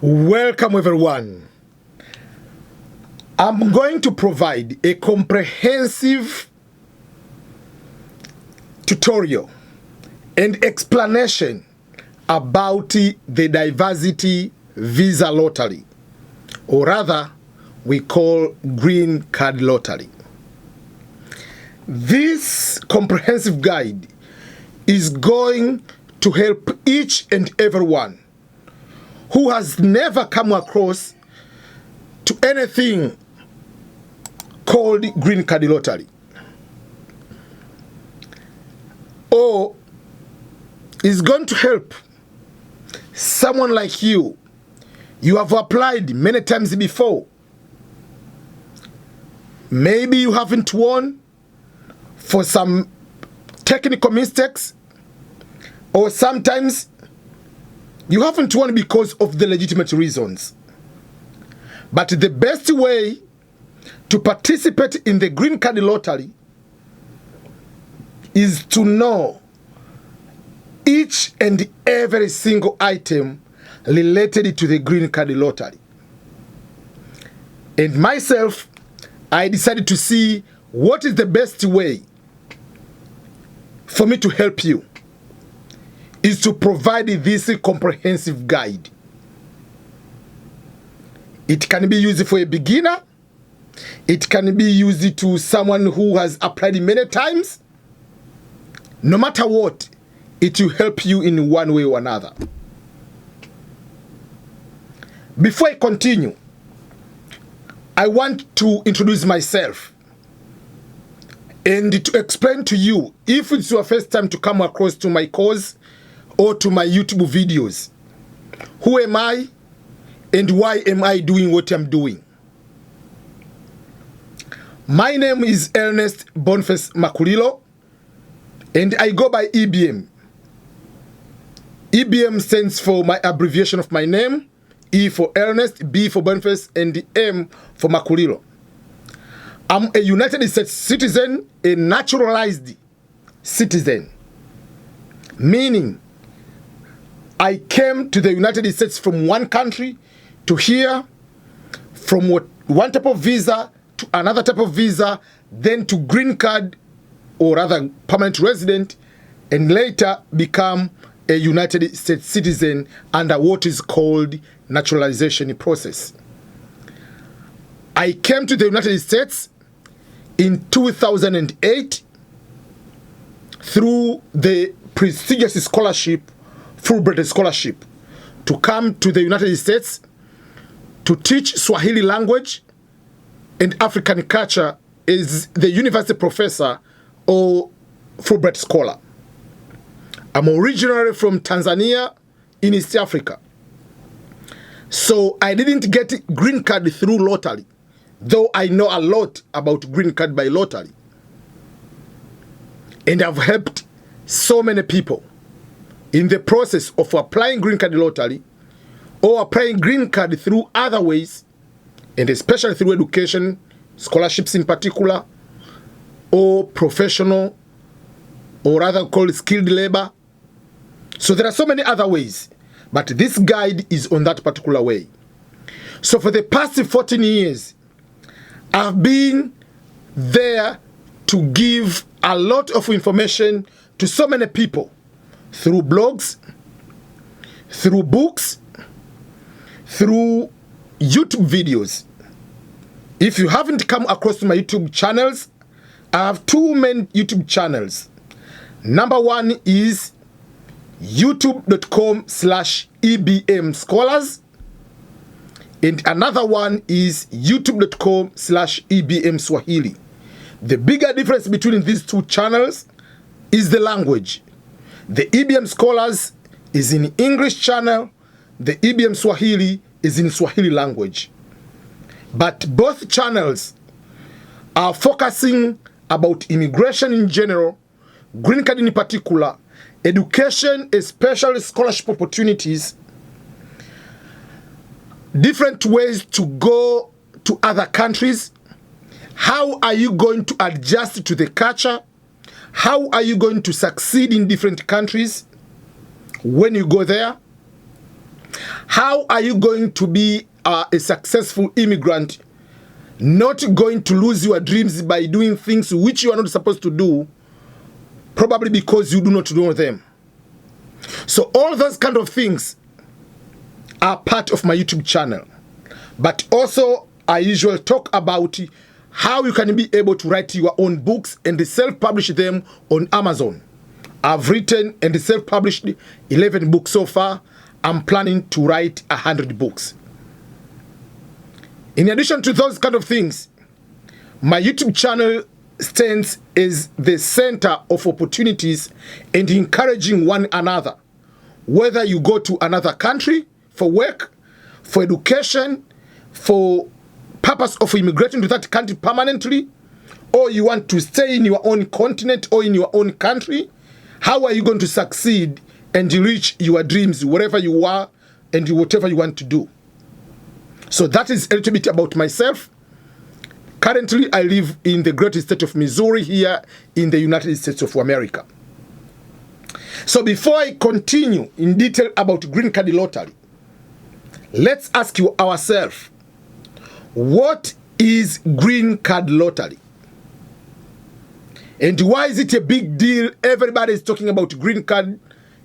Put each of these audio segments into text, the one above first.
Welcome everyone. I'm going to provide a comprehensive tutorial and explanation about the diversity visa lottery, or rather we call green card lottery. This comprehensive guide is going to help each and everyone who has never come across to anything called green card lottery, or is going to help someone like you. You have applied many times before. Maybe you haven't won for some technical mistakes, or sometimes you haven't won because of the legitimate reasons. But the best way to participate in the green card lottery is to know each and every single item related to the green card lottery. And myself, I decided to see what is the best way for me to help you is to provide this comprehensive guide. It can be used for a beginner. It can be used to someone who has applied many times. No matter what, it will help you in one way or another. Before I continue, I want to introduce myself and to explain to you, if it's your first time to come across to my course or to my YouTube videos, who am I and why am I doing what I'm doing? My name is Ernest Boniface Makulilo, and I go by EBM. EBM stands for my abbreviation of my name: E for Ernest, B for Boniface, and M for Makulilo. I'm a United States citizen, a naturalized citizen, meaning I came to the United States from one country to here, from one type of visa to another type of visa, then to green card, or rather permanent resident, and later become a United States citizen under what is called naturalization process. I came to the United States in 2008 through the prestigious scholarship, Fulbright scholarship, to come to the United States to teach Swahili language and African culture as the university professor or Fulbright scholar. I'm originally from Tanzania in East Africa. So I didn't get green card through lottery, though I know a lot about green card by lottery. And I've helped so many people in the process of applying green card lottery or applying green card through other ways, and especially through education, scholarships in particular, or professional, or rather called skilled labor. So there are so many other ways, but this guide is on that particular way. So for the past 14 years, I've been there to give a lot of information to so many people through blogs, through books, through YouTube videos. If you haven't come across my YouTube channels, I have two main YouTube channels. Number one is youtube.com/EBMSCHOLARS, and another one is youtube.com/EBMSwahili. The bigger difference between these two channels is the language. The EBM Scholars is in English channel, the EBM Swahili is in Swahili language. But both channels are focusing about immigration in general, green card in particular, education, especially scholarship opportunities, different ways to go to other countries. How are you going to adjust to the culture? How are you going to succeed in different countries when you go there? How are you going to be a successful immigrant, not going to lose your dreams by doing things which you are not supposed to do, probably because you do not know them? So all those kind of things are part of my YouTube channel. But also, I usually talk about how you can be able to write your own books and self-publish them on Amazon. I've written and self-published 11 books so far. I'm planning to write 100 books. In addition to those kind of things, my YouTube channel stands as the center of opportunities and encouraging one another. Whether you go to another country for work, for education, for purpose of immigrating to that country permanently, or you want to stay in your own continent or in your own country, how are you going to succeed and reach your dreams wherever you are and whatever you want to do? So that is a little bit about myself. Currently, I live in the great state of Missouri here in the United States of America. So before I continue in detail about green card lottery, let's ask ourselves, what is green card lottery? And why is it a big deal? Everybody is talking about green card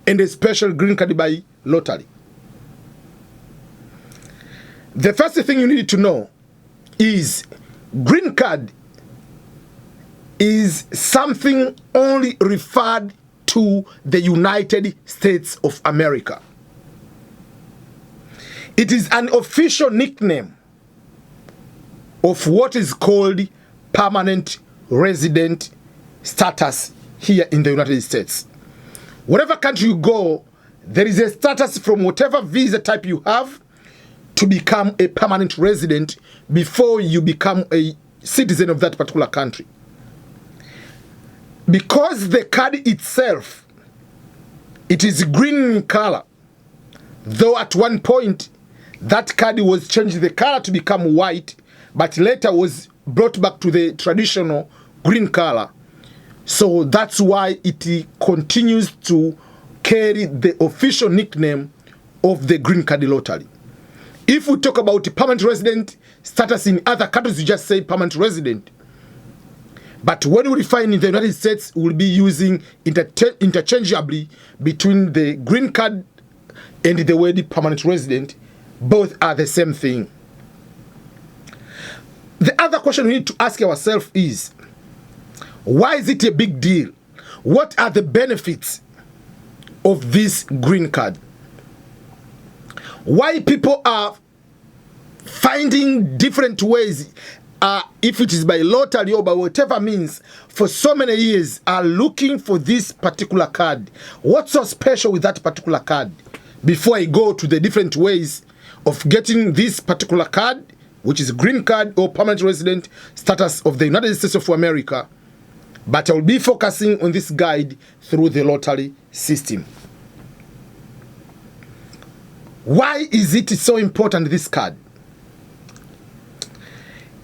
and a special green card by lottery. The first thing you need to know is green card is something only referred to the United States of America. It is an official nickname of what is called permanent resident status here in the United States. Whatever country you go, there is a status from whatever visa type you have to become a permanent resident before you become a citizen of that particular country. Because the card itself, it is green in color, though at one point that card was changed the color to become white, but later was brought back to the traditional green color. So that's why it continues to carry the official nickname of the green card lottery. If we talk about permanent resident status in other countries, you just say permanent resident. But when we find in the United States, we'll be using interchangeably between the green card and the word permanent resident. Both are the same thing. The other question we need to ask ourselves is, why is it a big deal? What are the benefits of this green card? Why people are finding different ways, if it is by lottery or by whatever means, for so many years are looking for this particular card. What's so special with that particular card? Before I go to the different ways of getting this particular card, which is a green card or permanent resident status of the United States of America, but I will be focusing on this guide through the lottery system. Why is it so important, this card?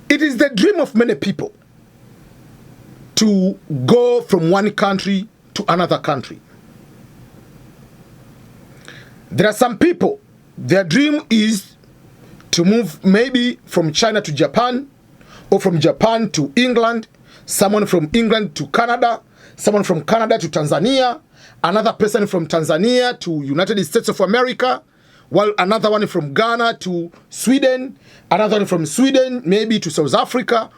It is the dream of many people to go from one country to another country. There are some people, their dream is to move maybe from China to Japan, or from Japan to England, someone from England to Canada, someone from Canada to Tanzania, another person from Tanzania to United States of America, while another one from Ghana to Sweden, another one from Sweden maybe to South Africa.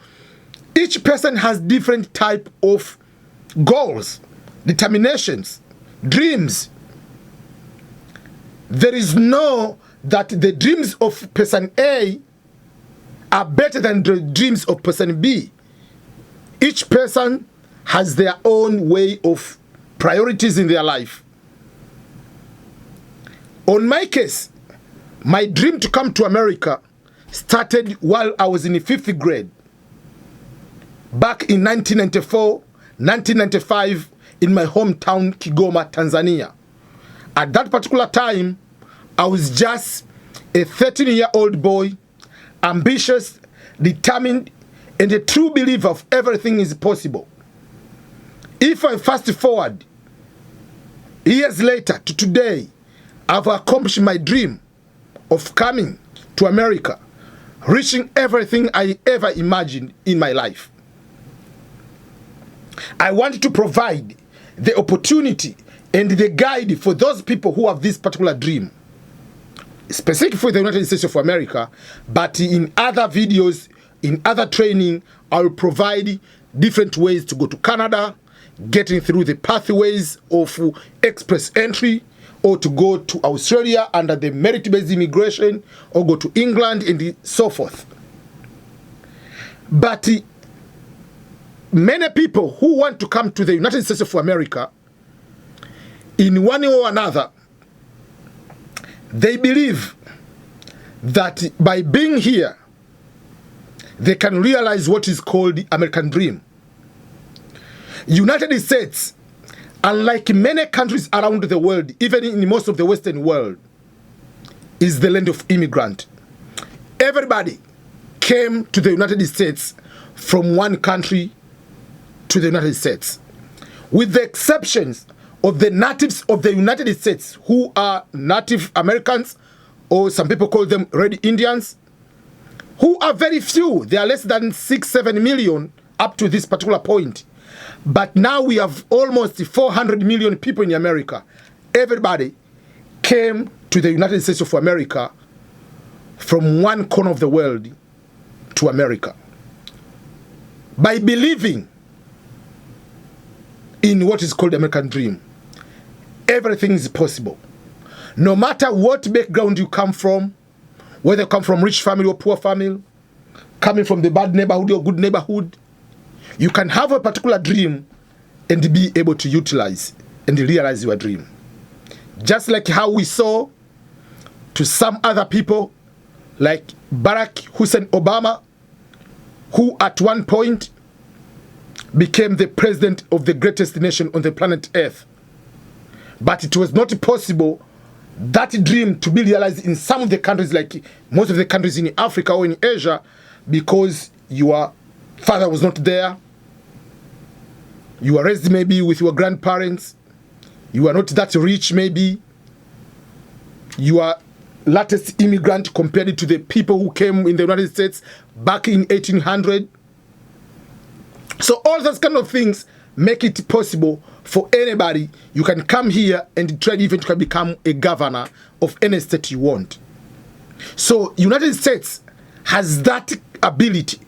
Each person has different type of goals, determinations, dreams. There is no that the dreams of person A are better than the dreams of person B. Each person has their own way of priorities in their life. On my case, my dream to come to America started while I was in the 5th grade. Back in 1994, 1995, in my hometown, Kigoma, Tanzania. At that particular time, I was just a 13-year-old boy, ambitious, determined, and a true believer of everything is possible. If I fast forward, years later to today, I've accomplished my dream. of coming to America, reaching everything I ever imagined in my life. I want to provide the opportunity and the guide for those people who have this particular dream, specifically for the United States of America, but in other videos, in other training, I will provide different ways to go to Canada, getting through the pathways of express entry, or to go to Australia under the merit-based immigration, or go to England and so forth. But many people who want to come to the United States of America, in one way or another, they believe that by being here, they can realize what is called the American dream. United States, unlike many countries around the world, even in most of the Western world, is the land of immigrant. Everybody came to the United States from one country to the United States, with the exceptions of the natives of the United States, who are Native Americans, or some people call them Red Indians, who are very few. They are less than 6-7 million up to this particular point. But now we have almost 400 million people in America. Everybody came to the United States of America from one corner of the world to America. By believing in what is called the American dream, everything is possible. No matter what background you come from, whether you come from rich family or poor family, coming from the bad neighborhood or good neighborhood, you can have a particular dream and be able to utilize and realize your dream. Just like how we saw to some other people, like Barack Hussein Obama, who at one point became the president of the greatest nation on the planet Earth. But it was not possible that dream to be realized in some of the countries, like most of the countries in Africa or in Asia, because your father was not there. You were raised maybe with your grandparents. You are not that rich maybe. You are latest immigrant compared to the people who came in the United States back in 1800. So all those kind of things make it possible for anybody. You can come here and try even to become a governor of any state you want. So United States has that ability.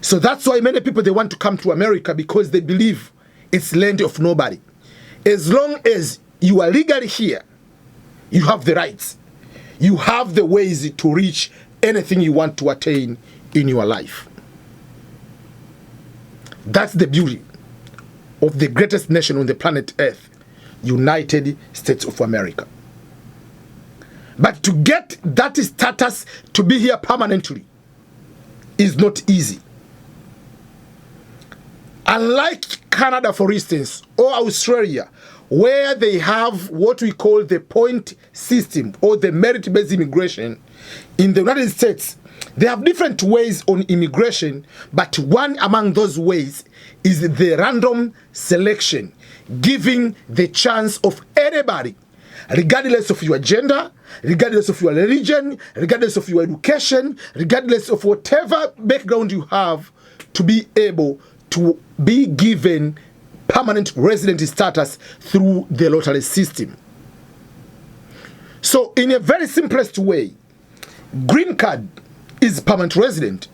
So that's why many people, they want to come to America, because they believe it's land of nobody. As long as you are legally here, you have the rights. You have the ways to reach anything you want to attain in your life. That's the beauty of the greatest nation on the planet Earth, United States of America. But to get that status to be here permanently is not easy. Unlike Canada, for instance, or Australia, where they have what we call the point system or the merit-based immigration, in the United States, they have different ways on immigration, but one among those ways is the random selection, giving the chance of anybody, regardless of your gender, regardless of your religion, regardless of your education, regardless of whatever background you have, to be able to be given permanent resident status through the lottery system. So in a very simplest way, green card is permanent resident.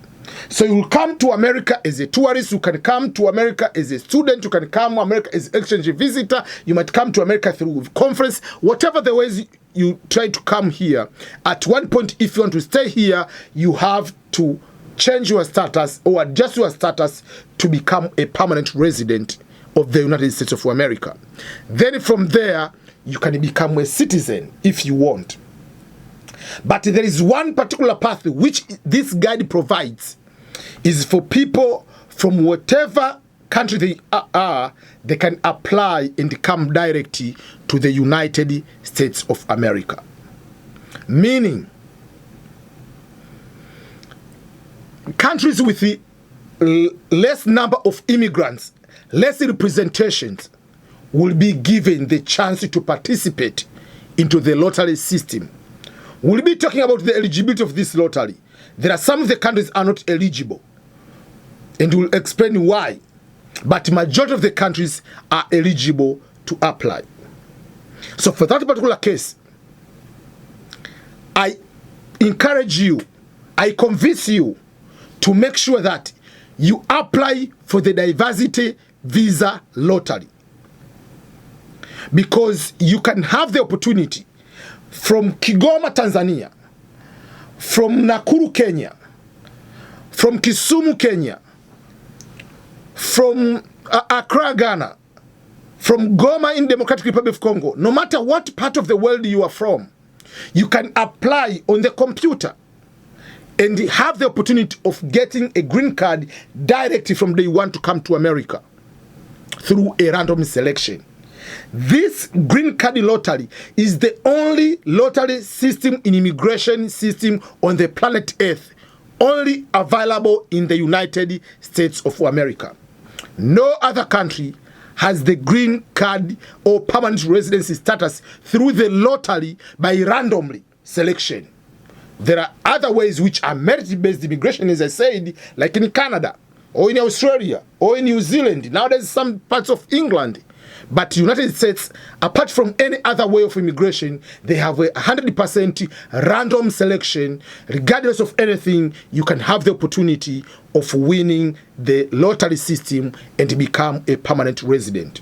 So you will come to America as a tourist, you can come to America as a student, you can come to America as an exchange visitor, you might come to America through conference, whatever the ways you try to come here. At one point, if you want to stay here, you have to change your status or adjust your status to become a permanent resident of the United States of America. Then from there, you can become a citizen if you want. But there is one particular path which this guide provides, is for people from whatever country they are, they can apply and come directly to the United States of America. Meaning, countries with the less number of immigrants, less representations, will be given the chance to participate into the lottery system We'll be talking about the eligibility of this lottery. There are some of the countries are not eligible, and we'll explain why. But majority of the countries are eligible to apply. So for that particular case, I encourage you, I convince you to make sure that you apply for the diversity visa lottery, because you can have the opportunity from Kigoma, Tanzania, from Nakuru, Kenya, from Kisumu, Kenya, from Accra, Ghana, from Goma in Democratic Republic of Congo. No matter what part of the world you are from, you can apply on the computer and have the opportunity of getting a green card directly from day one to come to America through a random selection. This green card lottery is the only lottery system in immigration system on the planet Earth, only available in the United States of America. No other country has the green card or permanent residency status through the lottery by randomly selection. There are other ways which are merit-based immigration, as I said, like in Canada, or in Australia, or in New Zealand. Now there's some parts of England. But United States, apart from any other way of immigration, they have a 100% random selection. Regardless of anything, you can have the opportunity of winning the lottery system and become a permanent resident.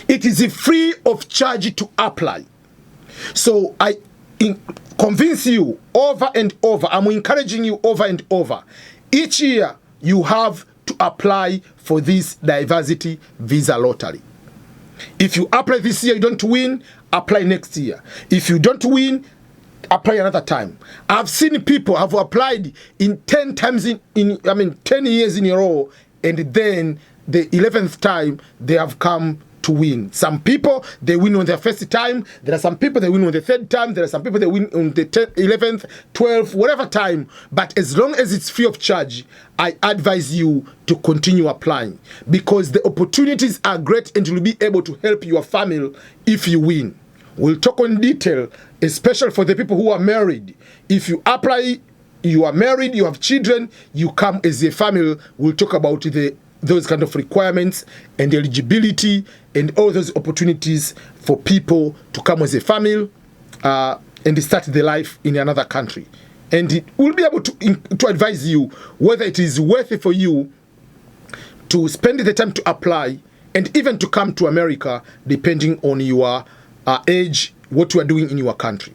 It is free of charge to apply. So I convince you over and over, I'm encouraging you over and over. Each year, you have to apply for this diversity visa lottery. If you apply this year, you don't win, apply next year. If you don't win, apply another time. I've seen people have applied in 10 times 10 years in a row, and then the 11th time they have come to win. Some people, they win on their first time. There are some people they win on the third time. There are some people they win on the 11th, 12th, whatever time. But as long as it's free of charge, I advise you to continue applying, because the opportunities are great and you'll be able to help your family if you win. We'll talk in detail, especially for the people who are married. If you apply, you are married, you have children, you come as a family. We'll talk about those kind of requirements and eligibility and all those opportunities for people to come as a family and start their life in another country. And we'll be able to advise you whether it is worth it for you to spend the time to apply and even to come to America, depending on your age, what you are doing in your country.